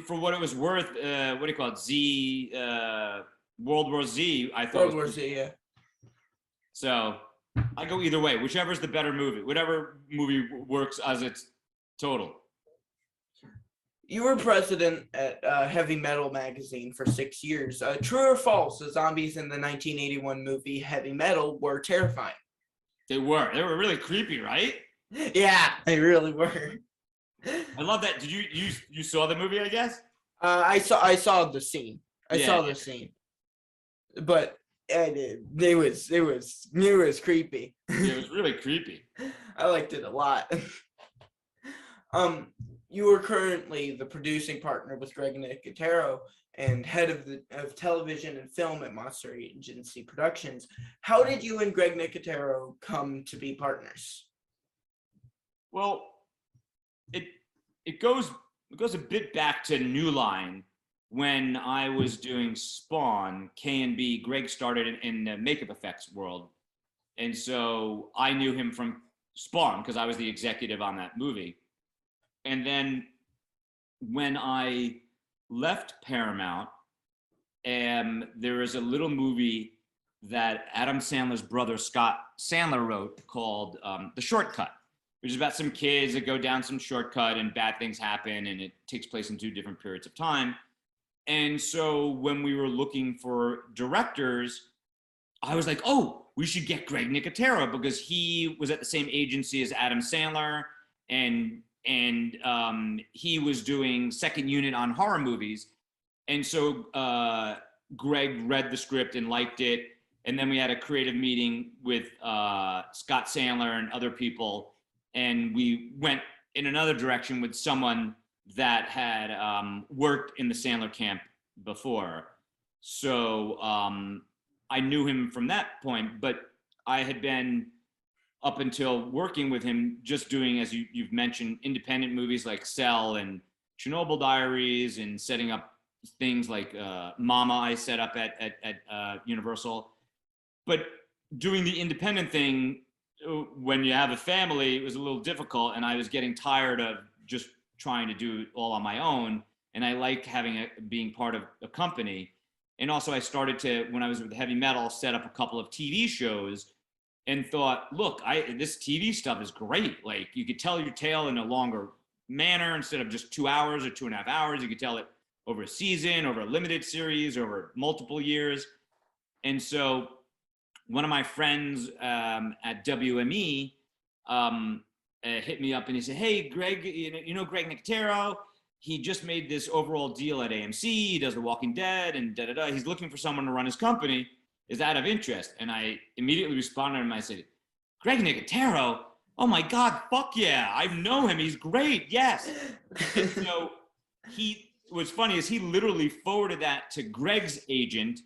for what it was worth, what do you call it? World War Z, I thought. World War Z, yeah. So I go either way, whichever is the better movie, whatever movie works as its total. You were president at Heavy Metal magazine for 6 years. True or false, the zombies in the 1981 movie Heavy Metal were terrifying? They were really creepy, right? Yeah, they really were. I love that. Did you saw the movie, I guess? I saw the scene. I saw the scene. But it was creepy. Yeah, it was really creepy. I liked it a lot. You are currently the producing partner with Greg Nicotero and head of television and film at Monster Agency Productions. How did you and Greg Nicotero come to be partners? Well, it goes a bit back to New Line. When I was doing Spawn, K&B, Greg started in the makeup effects world. And so I knew him from Spawn because I was the executive on that movie. And then when I left Paramount, there was a little movie that Adam Sandler's brother, Scott Sandler, wrote called The Shortcut, which is about some kids that go down some shortcut and bad things happen, and it takes place in 2 different periods of time. And so when we were looking for directors, I was like, oh, we should get Greg Nicotero because he was at the same agency as Adam Sandler, and he was doing second unit on horror movies. And so Greg read the script and liked it. And then we had a creative meeting with Scott Sandler and other people. And we went in another direction with someone that had worked in the Sandler camp before. So I knew him from that point, but I had been, up until working with him, just doing, as you've mentioned, independent movies like Cell and Chernobyl Diaries, and setting up things like Mama I set up at Universal. But doing the independent thing, when you have a family, it was a little difficult, and I was getting tired of just trying to do it all on my own. And I like being part of a company. And also I started to, when I was with Heavy Metal, set up a couple of TV shows and thought, look, this TV stuff is great. Like, you could tell your tale in a longer manner instead of just 2 hours or 2.5 hours. You could tell it over a season, over a limited series, over multiple years. And so one of my friends at WME hit me up and he said, hey, Greg, you know Greg Nicotero? He just made this overall deal at AMC. He does The Walking Dead and da-da-da. He's looking for someone to run his company. Is that of interest? And I immediately responded to him. I said, Greg Nicotero? Oh my God, fuck yeah. I know him. He's great. Yes. And so what's funny is he literally forwarded that to Greg's agent.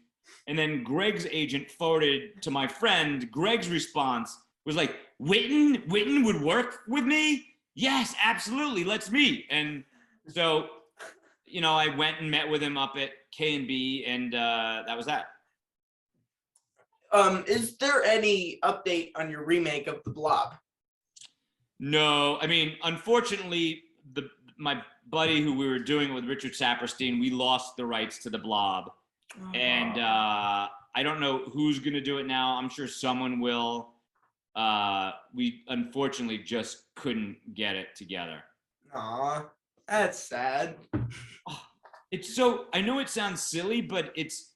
And then Greg's agent forwarded to my friend. Greg's response was like, Witten would work with me? Yes, absolutely. Let's meet. And so, I went and met with him up at K&B, and that was that. Is there any update on your remake of The Blob? No, I mean, unfortunately, my buddy who we were doing it with, Richard Saperstein, we lost the rights to The Blob. And I don't know who's going to do it now. I'm sure someone will. We unfortunately just couldn't get it together. Aw, that's sad. It's so, I know it sounds silly, but it's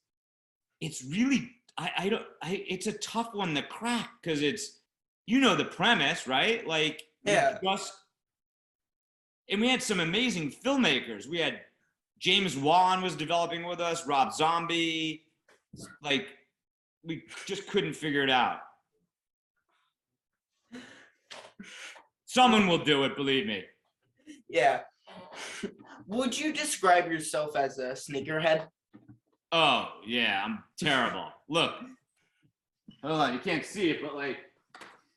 really, it's a tough one to crack because it's, the premise, right? Like, yeah. And we had some amazing filmmakers. We had James Wan was developing with us, Rob Zombie. Like, we just couldn't figure it out. Someone will do it, believe me. Yeah. Would you describe yourself as a sneakerhead? Oh, yeah, I'm terrible. Look. Hold on, you can't see it, but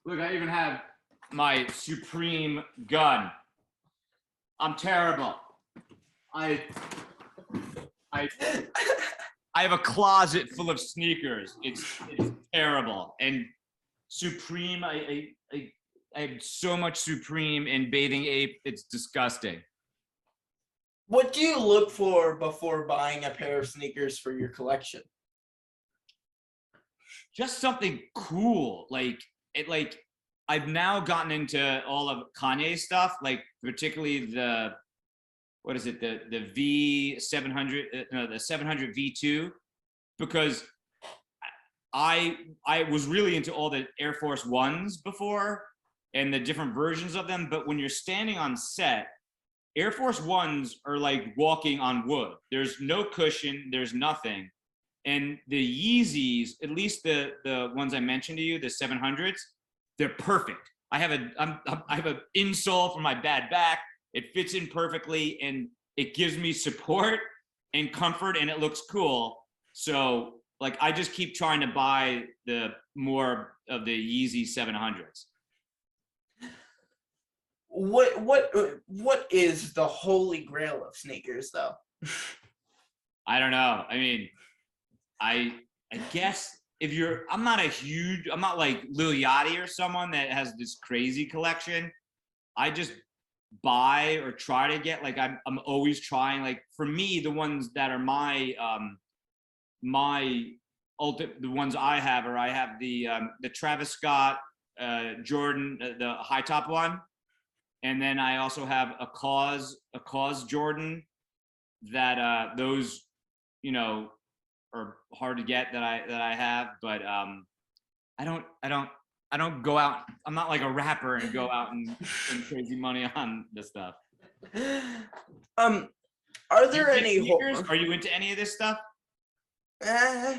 look, I even have my Supreme gun. I'm terrible. I have a closet full of sneakers. It's terrible. And Supreme, I have so much Supreme and Bathing Ape. It's disgusting. What do you look for before buying a pair of sneakers for your collection? just something cool. Like I've now gotten into all of Kanye stuff, like particularly the V700, the 700 V2, because I was really into all the Air Force Ones before and the different versions of them. But when you're standing on set, Air Force Ones are like walking on wood. There's no cushion, there's nothing. And the Yeezys, at least the ones I mentioned to you, the 700s, they're perfect. I have an insole for my bad back. It fits in perfectly, and it gives me support and comfort, and it looks cool. So like I just keep trying to buy the more of the Yeezy 700s. What is the holy grail of sneakers though? I don't know. I mean, I guess I'm not like Lil Yachty or someone that has this crazy collection. I just buy or try to get, like I'm always trying, like for me, the ones that are the ones I have the Travis Scott Jordan, the high top one, and then I also have a cause Jordan that those are hard to get that I have, but I don't go out. I'm not like a rapper and go out and spend crazy money on this stuff. Are there any sneakers? Are you into any of this stuff? Yeah.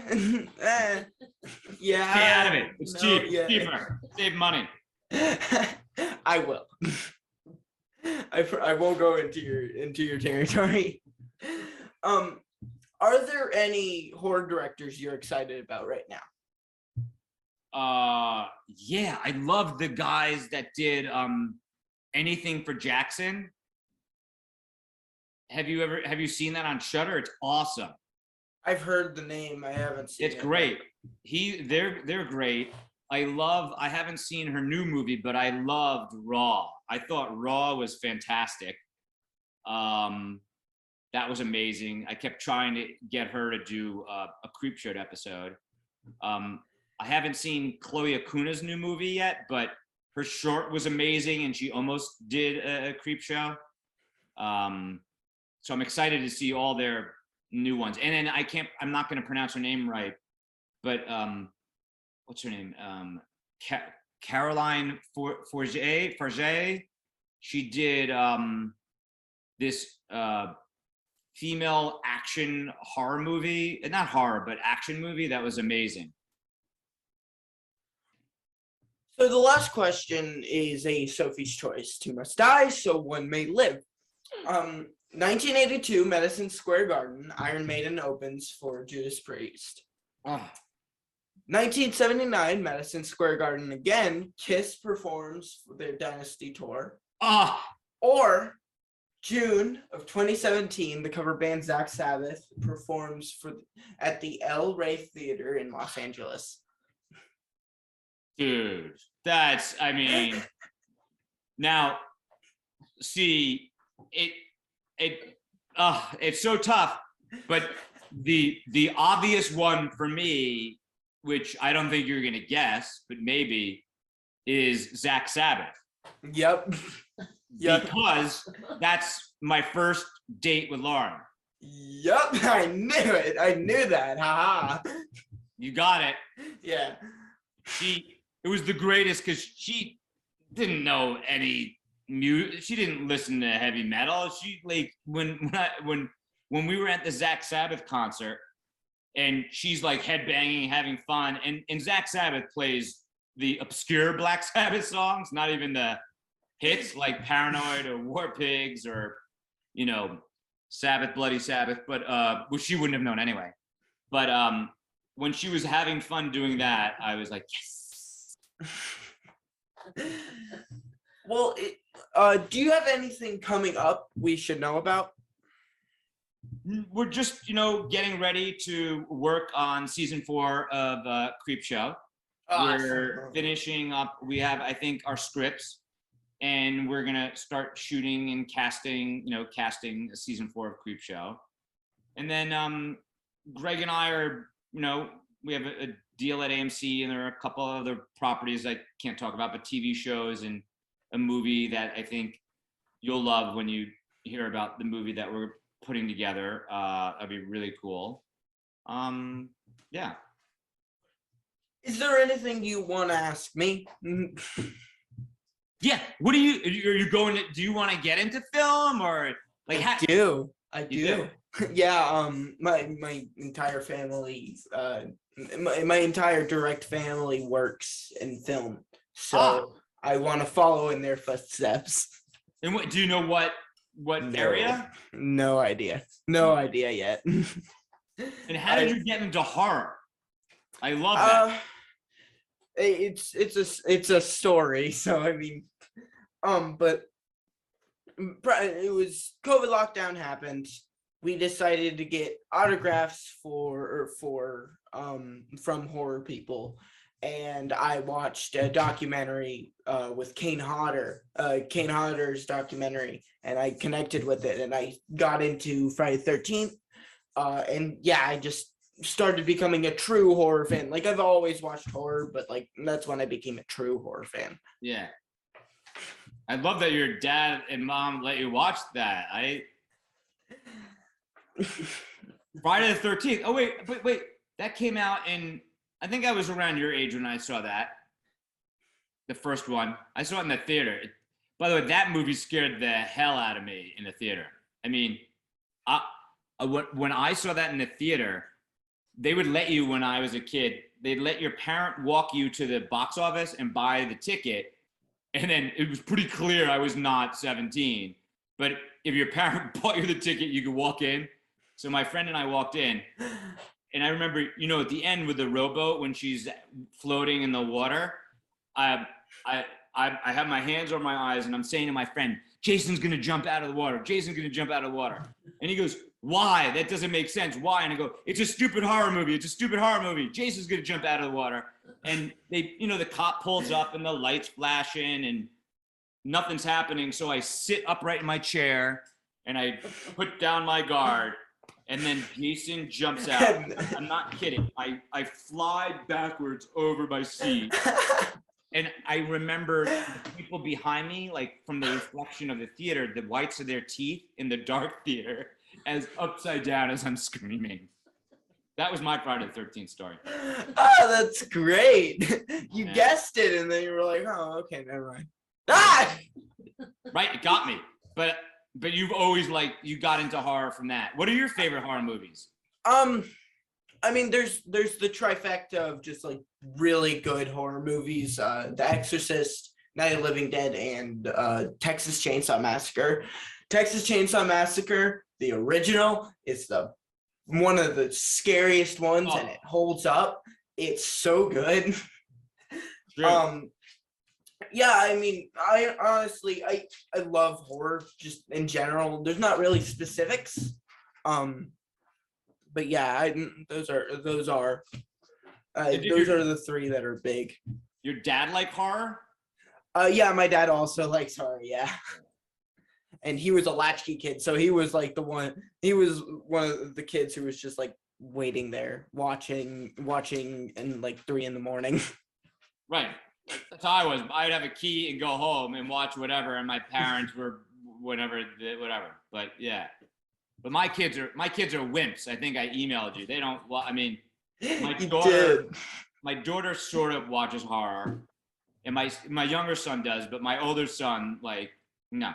Stay out of it. It's cheap. Yeah. Cheaper. Save money. I will. I won't go into your territory. Are there any horror directors you're excited about right now? Yeah, I love the guys that did Anything for Jackson. Have you seen that on Shudder? It's awesome. I've heard the name. I haven't seen it. It's great. They're great. I haven't seen her new movie, but I loved Raw. I thought Raw was fantastic. That was amazing. I kept trying to get her to do a Creepshow episode. I haven't seen Chloe Akuna's new movie yet, but her short was amazing, and she almost did a Creepshow. So I'm excited to see all their new ones. And then I'm not going to pronounce her name right, but what's her name? Caroline Forget. She did this female action horror movie, not horror, but action movie that was amazing. So the last question is a Sophie's Choice. Two must die, so one may live. 1982, Madison Square Garden, Iron Maiden opens for Judas Priest. 1979, Madison Square Garden again, Kiss performs for their Dynasty tour. Or June of 2017, the cover band Zach Sabbath performs at the El Rey Theater in Los Angeles. Dude, now, see, it's so tough, but the obvious one for me, which I don't think you're gonna guess, but maybe, is Zach Sabbath. Yep. Because that's my first date with Lauren. Yep, I knew it. I knew that. Haha. You got it. Yeah. It was the greatest because she didn't know any music. She didn't listen to heavy metal. She like when we were at the Zach Sabbath concert, and she's like headbanging, having fun, and Zach Sabbath plays the obscure Black Sabbath songs, not even the hits like Paranoid or War Pigs or Sabbath, Bloody Sabbath, but which she wouldn't have known anyway. But when she was having fun doing that, I was like, yes. Well, do you have anything coming up we should know about? We're just, getting ready to work on season 4 of Creepshow. We're finishing up. We have, I think, our scripts, and we're gonna start shooting and casting season 4 of Creepshow. And then Greg and I are, we have deal at AMC, and there are a couple other properties I can't talk about, but TV shows and a movie that I think you'll love when you hear about the movie that we're putting together. That'd be really cool. Yeah. Is there anything you want to ask me? Yeah. What are you going to, do you want to get into film or like? I do. Yeah. My entire family, my entire direct family works in film, so I want to follow in their footsteps. And what do you know? What area? No idea. No idea yet. And how did you get into horror? I love that. It's a story. So I mean, but it was COVID lockdown happened. We decided to get autographs from horror people, and I watched a documentary with Kane Hodder's documentary, and I connected with it, and I got into Friday the 13th, and yeah, I just started becoming a true horror fan. Like, I've always watched horror, but like that's when I became a true horror fan. Yeah, I love that your dad and mom let you watch that. Friday the 13th. Oh wait, that came out in, I think I was around your age when I saw that. The first one. I saw it in the theater. By the way, that movie scared the hell out of me in the theater. I mean, when I saw that in the theater, they would let you, when I was a kid, they'd let your parent walk you to the box office and buy the ticket. And then it was pretty clear I was not 17. But if your parent bought you the ticket, you could walk in. So my friend and I walked in, and I remember, at the end with the rowboat when she's floating in the water, I have my hands over my eyes, and I'm saying to my friend, Jason's gonna jump out of the water. Jason's gonna jump out of the water. And he goes, why? That doesn't make sense. Why? And I go, it's a stupid horror movie. It's a stupid horror movie. Jason's gonna jump out of the water. And they, the cop pulls up and the lights flashing and nothing's happening. So I sit upright in my chair and I put down my guard. And then Jason jumps out. I'm not kidding. I fly backwards over my seat. And I remember the people behind me, like from the reflection of the theater, the whites of their teeth in the dark theater, as upside down as I'm screaming. That was my Friday the 13th story. Oh, that's great. You guessed it, and then you were like, oh, okay, never mind. Ah! Right, it got me. But you've always you got into horror from that. What are your favorite horror movies? I mean, there's the trifecta of just like really good horror movies, The Exorcist, Night of the Living Dead, and Texas Chainsaw Massacre. Texas Chainsaw Massacre, the original, is one of the scariest ones, and it holds up. It's so good. True. Yeah, I mean, I honestly, I love horror just in general. There's not really specifics. But yeah, those are the three that are big. Your dad like horror? Yeah, my dad also likes horror, yeah. And he was a latchkey kid, so he was like he was one of the kids who was just like waiting there, watching in like 3 a.m. Right. That's how I was. I'd have a key and go home and watch whatever, and my parents were whatever. But yeah. But my kids are wimps. I think I emailed you. They don't. Well, I mean, my daughter sort of watches horror, and my younger son does, but my older son, like, no.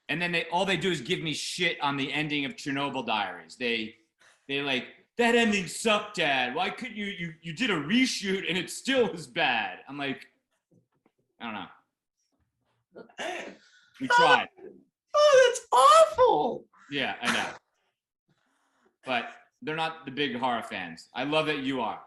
And then all they do is give me shit on the ending of Chernobyl Diaries. They like, that ending sucked, Dad. Why couldn't you did a reshoot and it still was bad? I'm like, I don't know. We tried. Oh, that's awful. Yeah, I know. But they're not the big horror fans. I love that you are.